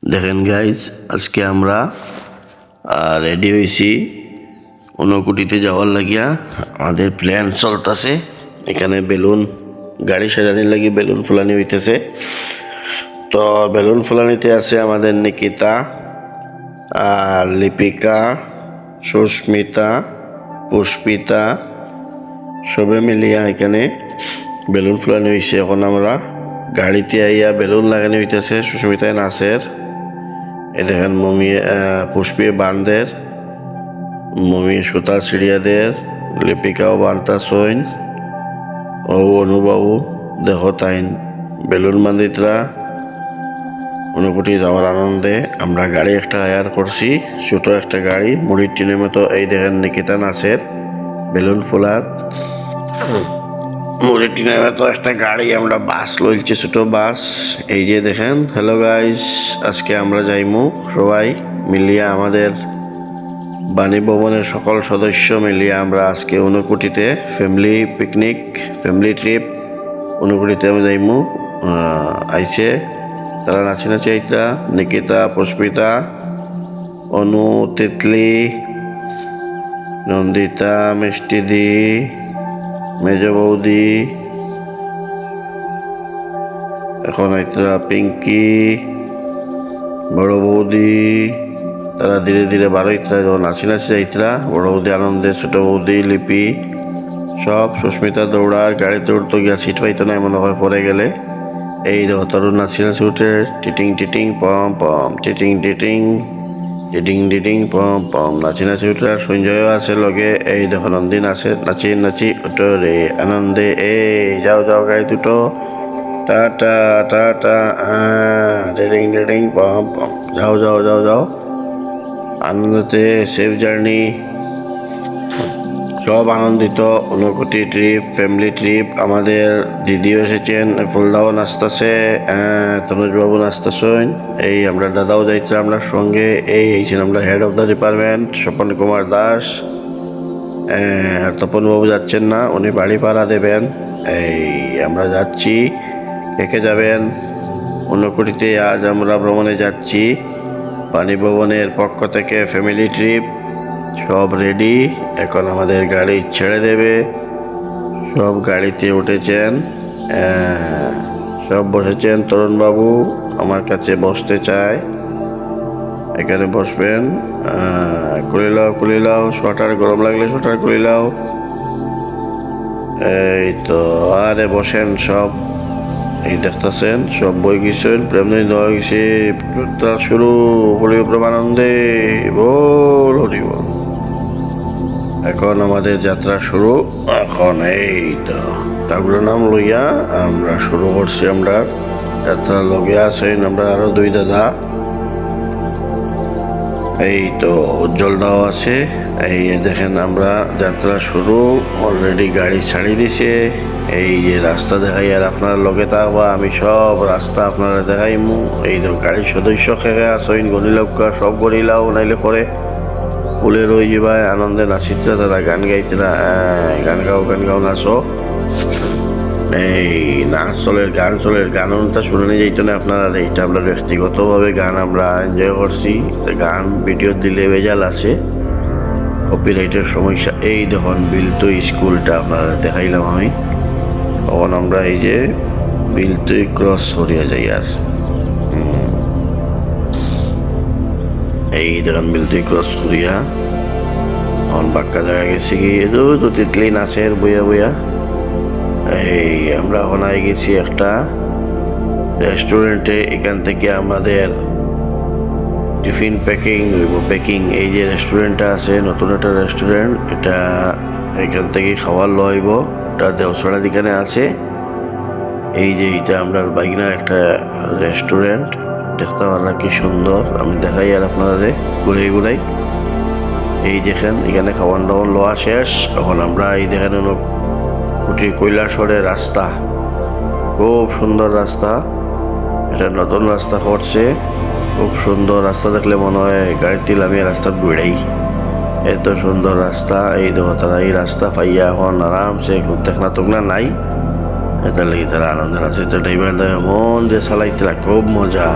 দেখেন গাইজ, আজকে আমরা রেডি হয়েছি ঊনকোটিতে যাওয়ার লাগিয়া। আমাদের প্ল্যান চলতেছে। এখানে বেলুন গাড়ি সাজানোর লাগি বেলুন ফুলানি হইতেছে। তো বেলুন ফুলানিতে আছে আমাদের নিকিতা আর লিপিকা, সুস্মিতা, পুষ্পিতা, সবে মিলিয়া এখানে বেলুন ফুলানি হয়েছে। এখন আমরা গাড়িতে আইয়া বেলুন লাগানো হইতেছে। সুস্মিতায় নাচের, এ দেখেন মমি পুষ্পী বানদের, মমি সুতা চিড়িয়াদের, লিপিকাও বানতা সইন ও অনুবাবু দেখো তাইন বেলুন বান্দিতরা ঊনকোটি যাওয়ার আনন্দে আমরা গাড়ি একটা হায়ার করছি, ছোট একটা গাড়ি মুড়ির টিনের মতো। এই দেখেন নিকিতা নাচের বেলুন ফোলার মুড়ির টিনের মতো একটা গাড়ি আমরা বাস লইছি, ছোট বাস। এই যে দেখেন। হ্যালো গাইস, আজকে আমরা যাইমু সবাই মিলিয়া, আমাদের বাণী ভবনের সকল সদস্য মিলিয়ে আমরা আজকে ঊনকোটিতে ফ্যামিলি পিকনিক, ফ্যামিলি ট্রিপ ঊনকোটিতে আমি যাইমু। আইছে তারা নাচি নাচি আইতা, নিকিতা, পুষ্পিতা, অনু, তিতলি, নন্দিতা, মিষ্টিদি, মেজ বৌদি, এখন আইতরা পিঙ্কি, বড় বৌদি, তারা ধীরে ধীরে বারো ইতরা নাচি নাচি যাইতরা। বড় বৌদি আনন্দে, ছোট বৌদি লিপি সব। সুস্মিতা দৌড়ার গাড়িতে উঠতো গিয়া সিট পাইতো না, এমন হয় পরে গেলে। এই দেখো তরুণ নাচি নাচি উঠে টিটিং টিটিং পম পম, টিটিং টিটিং টিটিং টিটিং পম পম নাচি নাচি উঠে। আর সঞ্জয়ও আছে লগে। এই দেখো নন্দিন আছে, নাচি নাচি উঠো রে আনন্দে। যাও যাও গাড়ি দুটো, টাটা টাটা, টিটিং টিটিং পম পম, যাও যাও যাও যাও আনন্দতে। Safe journey. সব আনন্দিত। Unakoti trip, family trip. আমাদের দিদিও এসেছেন, ফুলদাও নাচতেছে, তনুজবাবু নাচতেছেন। এই আমরা দাদাও যাইতে আমরা সঙ্গে। এইছেন আমরা head of the department Swapan Kumar Das. তপনবাবু যাচ্ছেন না, উনি বাড়ি ভাড়া দেবেন। এই আমরা যাচ্ছি। একে যাবেন ঊনকোটিতে? আজ আমরা ভ্রমণে যাচ্ছি বাণী ভবনের পক্ষ থেকে ফ্যামিলি ট্রিপ। সব রেডি, এখন আমাদের গাড়ি ছেড়ে দেবে। সব গাড়িতে উঠেছেন, সব বসেছেন। তরুণবাবু আমার কাছে বসতে চায়, এখানে বসবেন। খুলে লাও সোয়েটার, গরম লাগলে সোয়েটার খুলে লাও। এই তো, আরে বসেন সব। এই দেখতেছেন সব বই গেছেন, প্রেমদিন দেওয়া গেছে। যাত্রা শুরু। হরি প্রেমানন্দে বল, হরি বল। এখন আমাদের যাত্রা শুরু। এখন এই তো ঠাকুরের নাম লইয়া আমরা শুরু করছি। আমরা যাত্রা লগে আছেন আমরা আরো দুই দাদা। এই তো উজ্জ্বলদাও আছে। এই দেখেন আমরা যাত্রা শুরু। অলরেডি গাড়ি ছাড়ি দিছে। এই যে রাস্তা দেখাই, আর আপনার লগে থাকবা আমি সব রাস্তা আপনারা দেখাইমু। এই তো গাড়ির সদস্য খেয়ে আসইন, গণিলকা সব গড়িলাও, নাইলে পরে ফুলে রই যাবায়। আনন্দে নাচিতরা, তারা গান গাইতরা। গান গাও নাচো। এই নাচ চলের, গান চলের, গানটা শুনে নিয়ে যাইতো না আপনারা। এইটা আমরা ব্যক্তিগতভাবে গান আমরা এনজয় করছি। গান ভিডিও দিলে বেজাল আছে, কপিরাইটের সমস্যা। এই দেখুন বিলতো স্কুলটা আপনারা দেখাইলাম আমি। তখন আমরা এই যে বিলতুই ক্রস করিয়া যাই। আর এই দেখুন বিলতুই ক্রস করিয়া এখন বাক্কা জায়গা গেছি কি তো তিতলি নাচের বইয়া বইয়া। এই আমরা এখন আই গেছি একটা রেস্টুরেন্টে। এখান থেকে আমাদের টিফিন প্যাকিং হইব, প্যাকিং। এই যে রেস্টুরেন্টটা আছে, নতুন একটা রেস্টুরেন্ট, এটা এখান থেকে খাবার লইব। এটা দেওসড়ার এখানে আছে। এই যে এটা আমরা বাইকনার একটা রেস্টুরেন্ট, দেখতে পারলাম কি সুন্দর। আমি দেখাই আর আপনারা ঘুরাই। এই দেখেন এখানে খাওয়ান দাওয়ান লওয়া শেষ। এখন আমরা এই দেখেন ঊনকোটি কৈলাসহরের রাস্তা, খুব সুন্দর রাস্তা। এটা নতুন রাস্তা করছে, খুব সুন্দর রাস্তা। দেখলে মনে হয় গাড়িতে আমি রাস্তা ঘুরাই, এত সুন্দর রাস্তা। এই দেখো তারা এই রাস্তা পাইয়া এখন আরামসে দেখনা টুকনা নাই। এটা লাগি তারা আনন্দের আছে। ড্রাইভার মন দিয়ে চালাইতে খুব মজা।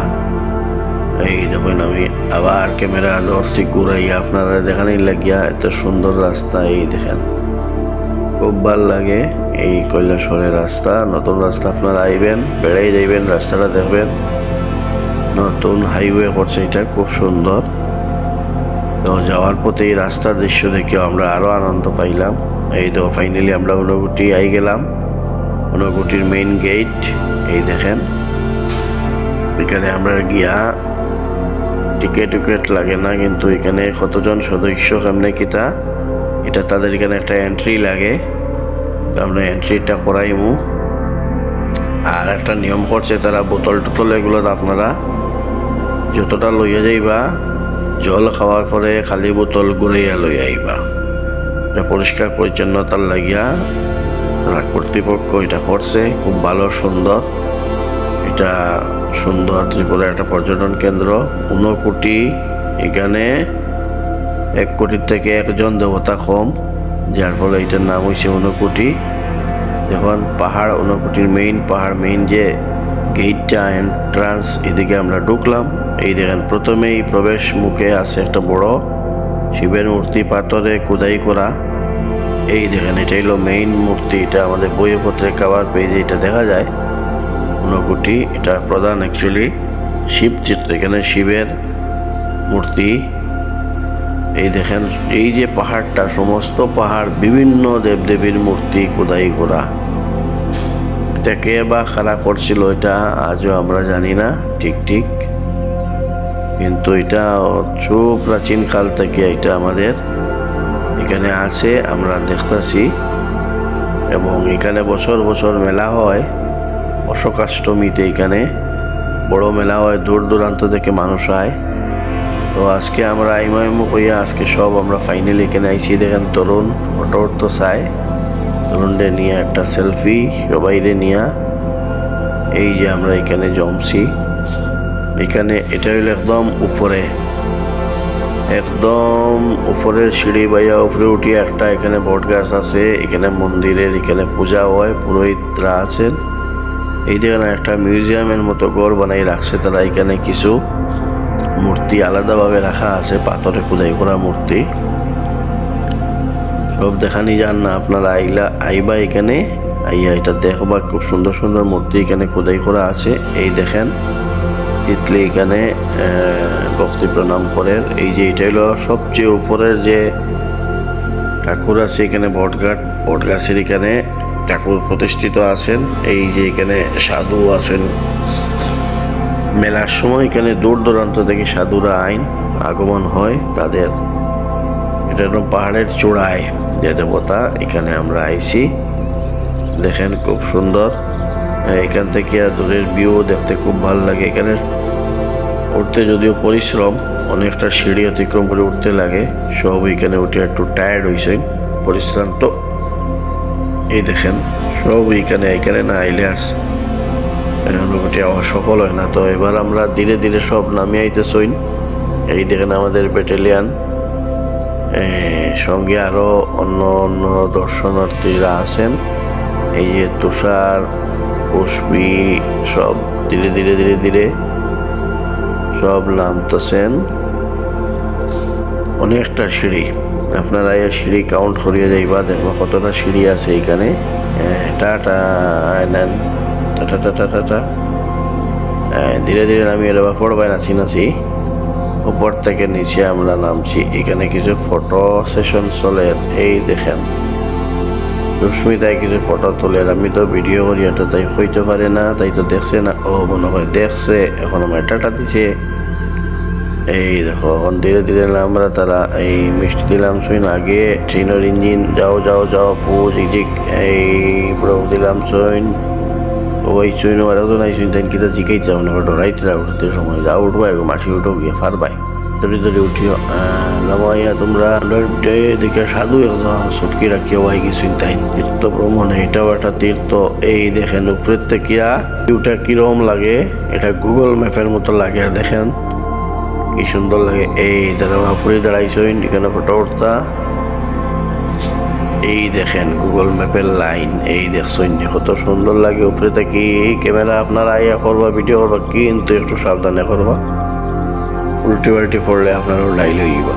এই দেখুন আমি আবার ক্যামেরা ধরছি ঘুরাইয়া আপনারা দেখানি লাগিয়া, এত সুন্দর রাস্তা। এই দেখেন খুব ভাল লাগে এই কৈলাসহরের রাস্তা। নতুন রাস্তা আপনারা আইবেন, বেড়াই যাইবেন, রাস্তাটা দেখবেন, নতুন হাইওয়ে করছে, এটা খুব সুন্দর। তো যাওয়ার পথে এই রাস্তার দৃশ্য দেখে আমরা আরো আনন্দ পাইলাম। এই তো ফাইনালি আমরা ঊনকোটি আই গেলাম। ঊনকোটির মেইন গেট এই দেখেন। এখানে আমরা গিয়া টিকেট লাগে না, কিন্তু এখানে কতজন সদস্য কেমনে কিতা এটা তাদের এখানে একটা এন্ট্রি লাগে, তো আমরা এন্ট্রিটা করাইমু। আর একটা নিয়ম করছে তারা, বোতল টোতল এগুলো আপনারা যতটা লইয়া যাইবা, জল খাওয়ার পরে খালি বোতল ঘুরাইয়া লইয়া আইবা। এটা পরিষ্কার পরিচ্ছন্নতার লাগিয়া তারা কর্তৃপক্ষ এটা করছে, খুব ভালো সুন্দর। এটা সুন্দর ত্রিপুরা একটা পর্যটন কেন্দ্র। ঊনকোটি, এখানে 1 কোটির থেকে 1জন দেবতা কম, যার ফলে এটার নাম হয়েছে ঊনকোটি। দেখুন পাহাড়, ঊনকোটির মেইন যে গেটটা এন্ট্রান্স, এদিকে আমরা ঢুকলাম। এই দেখেন প্রথমেই প্রবেশ মুখে আছে একটা বড় শিবের মূর্তি, পাথরে খোদাই করা। এই দেখেন এটা হলো মেইন মূর্তি, এটা আমাদের বইপত্রে কভার পেজে এটা দেখা যায়। ঊনকোটি এটা প্রধান অ্যাকচুয়ালি শিব চিত্র, এখানে শিবের মূর্তি। এই দেখেন এই যে পাহাড়টা, সমস্ত পাহাড় বিভিন্ন দেবদেবীর মূর্তি খোদাই করা। এটা কে বা খাড়া করছিল এটা আজও আমরা জানি না ঠিক, কিন্তু এটা খুব প্রাচীন কাল থেকে এটা আমাদের এখানে আছে, আমরা দেখতেছি। এবং এখানে বছর বছর মেলা হয়, অশোকাষ্টমীতে এখানে বড় মেলা হয়, দূর দূরান্ত থেকে মানুষ আয়। তো আজকে আমরা আইমাইমু কইয়া আজকে সব আমরা ফাইনালি এখানে আইছি। দেখেন তরুণ ফটো চাই, তরুণদের নিয়ে একটা সেলফি সবাইরে নিয়া এই যে আমরা এখানে জমছি। এখানে এটা হইল একদম উপরের সিঁড়ি বাইয়া উপরে উঠিয়ে একটা এখানে বট গাছ আছে, এখানে মন্দিরের এখানে পূজা হয়, পুরোহিতরা আছেন। এই দেখেন একটা মিউজিয়ামের মতো ঘর বানাই রাখছে তারা, এখানে কিছু মূর্তি আলাদাভাবে রাখা আছে, পাথরে খোদাই করা মূর্তি। সব দেখানি যান না, আপনারা আইবা এখানে আইয়া এটা দেখবা, খুব সুন্দর সুন্দর মূর্তি এখানে খোদাই করা আছে। এই দেখেন তিতলি এখানে ভক্তি প্রণাম করেন। এই যে এটা হলো সবচেয়ে উপরের যে ঠাকুর আছে, এখানে বটগাছের এখানে ঠাকুর প্রতিষ্ঠিত আছেন। এই যে এখানে সাধু আছেন, মেলার সময় এখানে দূর দূরান্ত থেকে সাধুরা আগমন হয় তাদের। এটা একদম পাহাড়ের চূড়ায় যে দেবতা, এখানে আমরা আইছি। দেখেন খুব সুন্দর, এখান থেকে দূরের ভিউ দেখতে খুব ভালো লাগে। এখানে উঠতে যদিও পরিশ্রম, অনেকটা সিঁড়ি অতিক্রম করে উঠতে লাগে, সব এখানে উঠে একটু টায়ার্ড হয়েছে, পরিশ্রান্ত। এই দেখেন সব এখানে না আইলে ঊনকোটি আওয়া সফল হয় না। তো এবার আমরা ধীরে ধীরে সব নামিয়ে আইতেছইন। এই দেখেন আমাদের ব্যাটালিয়ান, সঙ্গে আরো অন্য দর্শনার্থীরা আছেন। এই যে তুষার, পুষ্পী সব ধীরে ধীরে সব নামতেছেন। অনেকটা সিঁড়ি, আপনারা এই সিঁড়ি কাউন্ট করিয়ে যাইবা, দেখবা কতটা সিঁড়ি আছে এখানে। টাটা নেন, টাটা ধীরে নামিয়ে দেবা, পড়বাই নাচি উপর থেকে নিচে আমরা নামছি। এখানে কিছু ফটো সেশন চলে। এই দেখেন সুস্মিতায় কিছু ফটো তোলে, আমি তো ভিডিও করি, এটা তাই হইতে পারে না, তাই তো দেখছে না। ও মনে হয় দেখছে, এখন আমার টাটা দিছে। এই দেখো এখন ধীরে আমরা তারা এই মিষ্টি দিলাম শুন আগে, ট্রেনের ইঞ্জিন যাও পুজ ইজিক এই পুরো দিলাম শুন ওই শুন আরেকজন আইসুন, তাই কিতা জিকাই যাও না, ডরাইতে উঠতে সময় যাও উঠবা, মাসি উঠো গিয়ে ফারবাই ধরে উঠিও নামাইয়া তোমরা দেখে সাধু একজন ছুটকি রাখিয়া ওয়াই গেছুন। তাই তীর্থ ভ্রমণে এটাও একটা তীর্থ। এই দেখেন উপরের থেকে ভিউটা কিরকম লাগে, এটা গুগল ম্যাপের মতো লাগে। আর দেখেন কি সুন্দর লাগে। এই তারা ফুড়ি দাঁড়াইছইন, এখানে ফটো উঠতা। এই দেখেন গুগল ম্যাপের লাইন, এই দেখছইন কত সুন্দর লাগে উপরে থেকে। ক্যামেরা আপনারা আইয়া করবা, ভিডিও করবা, কিন্তু একটু সাবধানে করবা। উল্টি পাল্টি পড়লে আপনারও ডাইল হইবা।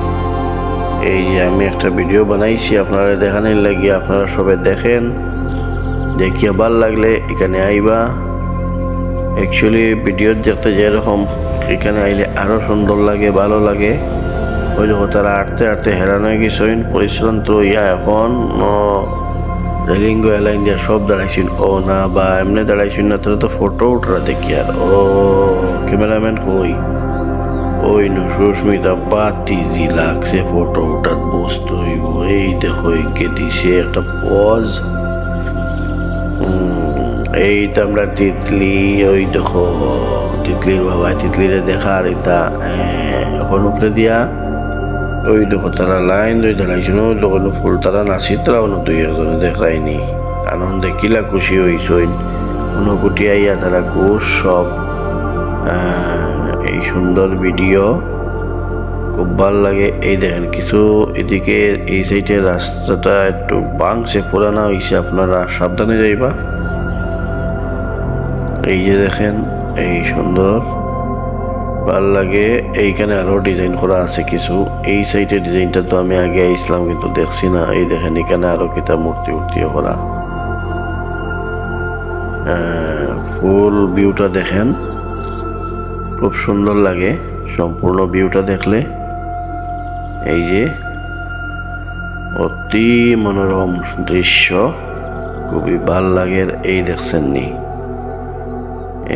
এই যে আমি একটা ভিডিও বানাইছি আপনারা দেখানোর লাগিয়ে, আপনারা সবাই দেখেন, দেখিয়া ভাল লাগলে এখানে আইবা। অ্যাকচুয়ালি ভিডিও দেখতে যেরকম এখানে আইলে আরও সুন্দর লাগে, ভালো লাগে। ওই দেখো তারা আটতে আটতে হেরান হয়ে গেছেন, পরিশ্রান্ত ইয়া এখন রেলিং এলাইন দিয়ে সব দাঁড়াইছেন ও না বা এমনি দাঁড়াইছেন না, তারা তো ফটো উঠরা দেখি আর ও ক্যামেরাম্যান কই ওই সুস্মিতা বাতি জি লাগছে ফটো উঠার বস্তু হইব। এই দেখো একে দিছে একটা পজ। এই তো আমরা তিতলি, ওই দেখো তিতলির বাবা তিতলিরে দেখা আর এটা এখন উপরে দিয়া ওই দেখো তারা লাইন ধরে দাঁড়াইছিল, ওই দেখো ফুল তারা নাচি তারাও দুই একজনে দেখায়নি। আনন্দে কিলা খুশি হইসইন, অনুকুটি আইয়া তারা কোষ সব। এই সুন্দর ভিডিও খুব ভাল লাগে। এই দেখেন কিছু এদিকে এই সাইডের রাস্তাটা একটু বাংছে, পুরানা হয়েছে, আপনারা সাবধানে যাইবা। এই যে দেখেন এই সুন্দর ভাল লাগে। এইখানে আরো ডিজাইন করা আছে কিছু, এই সাইডের ডিজাইনটা তো আমি আগে আইসলাম কিন্তু দেখছি না। এই দেখেন এখানে আরো কিতা মূর্তি উর্তিও করা। ফুল ভিউটা দেখেন খুব সুন্দর লাগে, সম্পূর্ণ ভিউটা দেখলে এই যে অতি মনোরম দৃশ্য, খুবই ভাল লাগে। এই দেখছেন নি,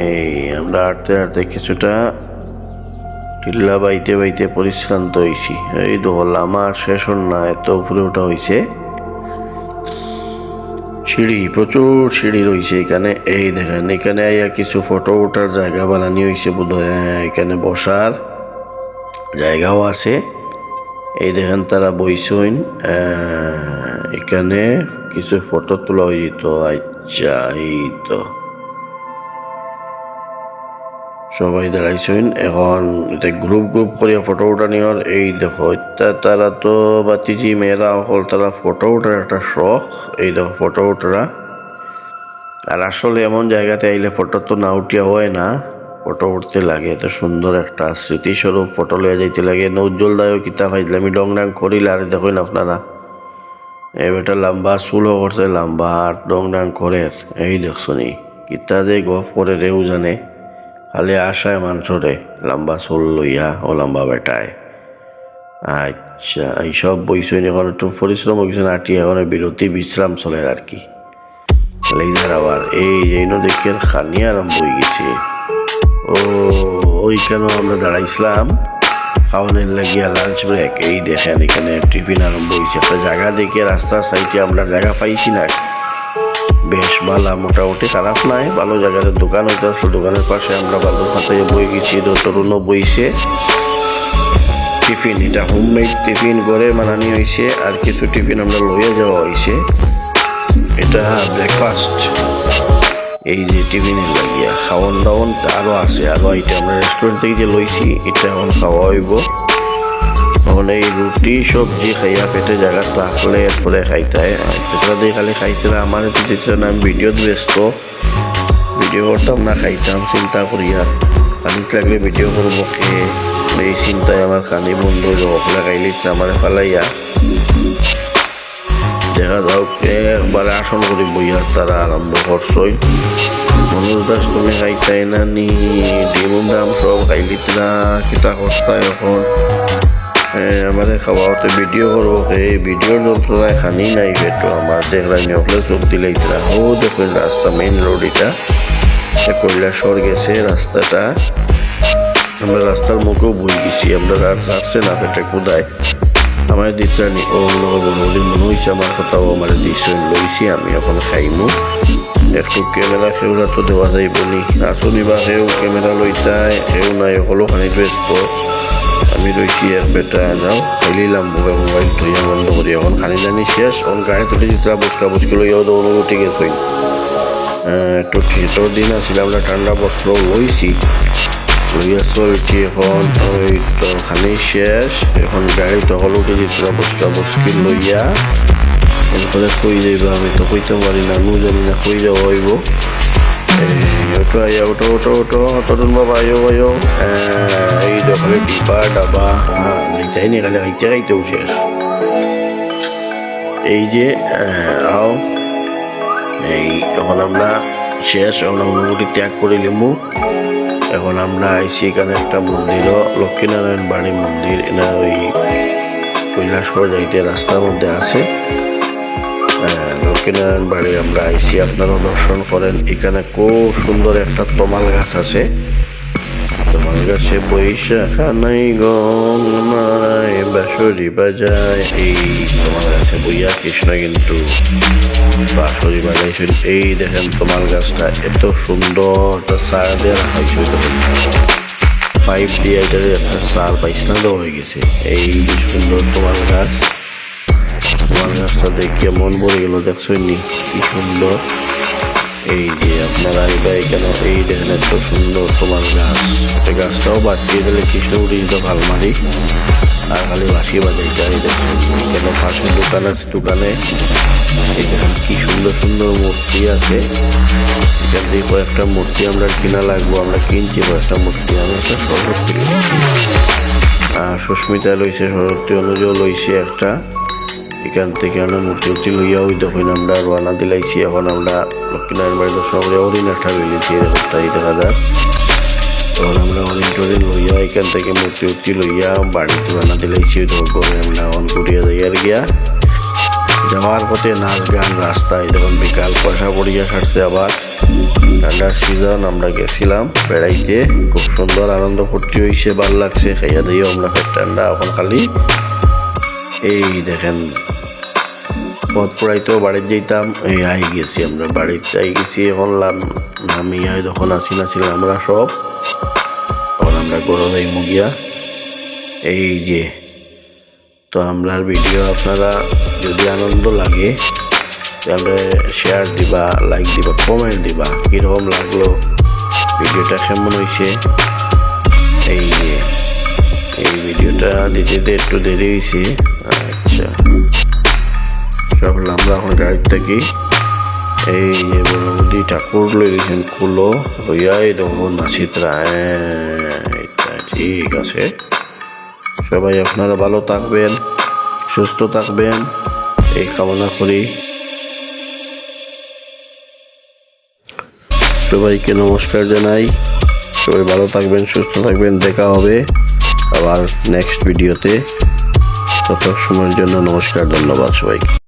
এই আমরা হাঁটতে হাঁটতে কিছুটা টিল্লা বাইতে বাইতে পরিশ্রান্ত হয়েছি। এই দেখো আমার শেষ না, এত উপরে ওঠা হয়েছে, সিঁড়ি প্রচুর সিঁড়ি রয়েছে এখানে। এই দেখেন এখানে আইয়া কিছু ফটো ওঠার জায়গা বানানি হয়েছে বোধ হয়, এখানে বসার জায়গাও আছে। এই দেখেন তারা বইসইন, এখানে কিছু ফটো তোলা হয়ে যেত। আচ্ছা এই তো সবাই দাঁড়াইছেন এখন, এটা গ্রুপ গ্রুপ করিয়া ফটো উঠানি হল। এই দেখো তারা তো বাতিজি মেয়েরা হল, তারা ফটো ওঠার একটা শখ। এই দেখো ফটো ওঠরা, আর আসলে এমন জায়গাতে আইলে ফটো তো না উঠিয়া হয় না, ফটো উঠতে লাগে। এত সুন্দর একটা স্মৃতিস্বরূপ ফটো লইয়া যাইতে লাগে। নৌজ্জ্বল দায়ও কিতা ফাইলে আমি ডং ডাং করিলে আর দেখুন আপনারা এবারটা লম্বা চুলও করছে, লম্বা আর ডং ডাং করে। এই দেখছনি কিতা যে গফ করে রেও জানে, খালি আশায় মানুষরে লম্বা চুল লইয়া ও লম্বা বেটায়। আচ্ছা এইসব বইসইন এখন একটু পরিশ্রম হয়েছে আটি, এখন বিরতি বিশ্রাম চলে আর কি। লেজার আবার এই যেন দেখে খানি আরম্ভ হয়ে গেছে। ও ওইখানেও আমরা দাঁড়াইছিলাম খাওয়ানোর লাগিয়া লাঞ্চ ব্রেক। এই দেখেন এখানে টিফিন আরম্ভ হয়েছে, একটা জায়গা দেখে রাস্তার সাইডে আমরা জায়গা পাইছি না, বেশ ভালো, মোটামুটি খারাপ নাই, ভালো জায়গার দোকান হইতে আসলো। দোকানের পাশে আমরা ভালো খাতায় বই গেছি, তরুণও বইছে। টিফিন এটা হোমমেড টিফিন ঘরে বানানি হয়েছে, আর কিছু টিফিন আমরা লইয়া যাওয়া হয়েছে। এটা ব্রেকফাস্ট। এই যে টিফিনের লাগিয়া খাওয়ান দাওয়ান আরও আছে, আরও এটা আমরা রেস্টুরেন্ট থেকে যে লইছি এটা এখন খাওয়া হইব। এখন এই রুটি সবজি খাইয়া পেটে জায়গা থাকলে এরপরে খাইতে হয়, পেটটা দিয়ে খালি খাইতে আমার একটু দিতে না, আমি ভিডিওতে ব্যস্ত, ভিডিও করতাম না, খাইতাম চিন্তা করিয়া, খালি লাগলে ভিডিও করবো খেয়ে। এই চিন্তায় আমার খানি বন্ধ হইল, ওখানে খাইলে আমার ফালাইয়া দেখা যাও একবারে আসন করি বইয়া তারা আরম্ভ করছই। মনোজ দাস তুমি খাইতাই না নি, ডিমুর দাম সব খাইলিত না, কিতা করতা এখন আমাদের খাওয়াতে ভিডিও করবো। এই ভিডিওর যন্ত্রণায় খানি নাই পেটো আমার, দেখলাম ওখানে চোখ দিলাইছিলা। ও দেখুন রাস্তা মেইন রোড, এটা কৈলাসর গেছে রাস্তাটা। আমরা রাস্তার মুখেও বই গেছি, আমরা আর যাচ্ছে না পেটে কোদায় আমার দিচ্ছি। ওগুলো নদীর মনে হয়েছে আমার কথাও আমার দিচ্ছ লইছি, আমি এখন খাইমু। একটু ক্যামেরা সেগুলা তো দেওয়া যাইব নি, আসনি বা সেও ক্যামেরা লইতায় সেও নাই, হলো খানি ব্যস্ত। আমি রয়েছি এক বেটা যাও খাইলাম, মোবাইল ধুইয়া বন্ধ করি। এখন খানি জানি শেষ, এখন গাড়ি তুলে দিতরা বসকা বসকি লইয়াও দৌড় উঠে গেছই। একটু শীতর দিন আছিল, আমরা ঠান্ডা বস্ত্র লইছি, লইয়া চলছি। এখন ওই তো খানি শেষ, এখন গাড়ি তখন উঠে দিতরা বসকা বসকি লইয়া এরপরে কই যাইব আমি তো কইতে পারি না, নু জানি না কই যাওয়া হইব। ওটো আইয়া ওটো ওটো ওটো তরুণ বাবা আয়ো এই দোকানে ডিবা ডাবা যাইতাই নি খালি খাইতে খাইতেও শেষ। এই যে আও এই এখন আমরা শেষ, আমরা অনুভূতি ত্যাগ করে লিমু। এখন আমরা আইসি এখানে একটা মন্দিরও লক্ষ্মীনারায়ণ বাড়ি মন্দির, এনা ওই কৈলাসহর যাইতে রাস্তার মধ্যে আছে। লক্ষ্মীনারায়ণ বাড়ি আমরা আইসি, আপনারাও দর্শন করেন। এখানে খুব সুন্দর একটা তমাল গাছ আছে, তমাল গাছে বৈশাখা নাই গং মারায় বাঁশরি বাজায়। এই তমাল গাছে বইয়া কৃষ্ণ কিন্তু বাঁশরি বাজাইছেন। এই দেখেন তমাল গাছটা এত সুন্দর, একটা সার দিয়ে রাখা হয়েছে, পাইপ দিয়ে এটার একটা সার পাইসনা দেওয়া হয়ে গেছে। এই সুন্দর তমাল গাছ, তোমার গাছটা দেখে মন ভরে গেল, দেখছই নি কি সুন্দর। এই যে আপনারা এখানে এই দেখেন এত সুন্দর তোমার গাছ, গাছটাও বাঁচিয়ে দিলে কৃষ্ণ উঠে যেত ভালমারি আর খালি বাঁশি বাজাইতে। এই দেখেন এখানে পাশে দোকান আছে, দোকানে এই দেখেন কি সুন্দর সুন্দর মূর্তি আছে। এখান থেকে কয়েকটা মূর্তি আমরা কিনা লাগবো, আমরা কিনছি কয়েকটা মূর্তি। আমি একটা সরস্বতী আর সুস্মিতা লইছে, সরস্বতী অনুযায়ী লইছে একটা। এখান থেকে আমরা মূর্তি লইয়া ওই তখন আমরা রওনা দিলাইছি। এখন আমরা লক্ষ্মীনারায়ণ বাড়ি দর্শন করে হরিণ একটা লইছি, তাই দেখা যাক। তখন আমরা হরিণ টরিণ লইয়া এখান থেকে মূর্তি লইয়া বাড়িতে রওনা দিলাইছি। করে আমরা অন করিয়া যাইয়ার গিয়া যাওয়ার পথে নাচ গান রাস্তায়, যখন বিকাল পয়সা পড়িয়া সারছে, আবার ঠান্ডার সিজন আমরা গেছিলাম বেড়াইতে, খুব সুন্দর আনন্দ ফুর্তি হয়েছে, ভালো লাগছে। খাইয়া দিয়েও আমরা ঠান্ডা এখন খালি এই দেখেন পথ পড়াইতেও বাড়িতে যেতাম। এই আই গেছি আমরা বাড়িতে আই গেছি। এখন নামিয়া যখন নাছিলাম আমরা সব, তখন আমরা গরু যাই মুগিয়া। এই যে তো আমরা ভিডিও আপনারা যদি আনন্দ লাগে তাহলে শেয়ার দিবা, লাইক দিবা, কমেন্ট দিবা কীরকম লাগলো, ভিডিওটা কেমন হয়েছে। এই যে এই ভিডিওটা দিতে একটু দেরি হয়েছে। আচ্ছা সব আমরা এখন গাড়ির থাকি। এই যে বনবুদ্ধি ঠাকুর লইছেন কুলো লইয়া এই দেখুন নাচিত্রা। ঠিক আছে, সবাই আপনারা ভালো থাকবেন, সুস্থ থাকবেন এই কামনা করি। সবাইকে নমস্কার জানাই, সবাই ভালো থাকবেন, সুস্থ থাকবেন। দেখা হবে আবার নেক্সট ভিডিওতে। তত সময়ের জন্য নমস্কার, ধন্যবাদ সবাইকে।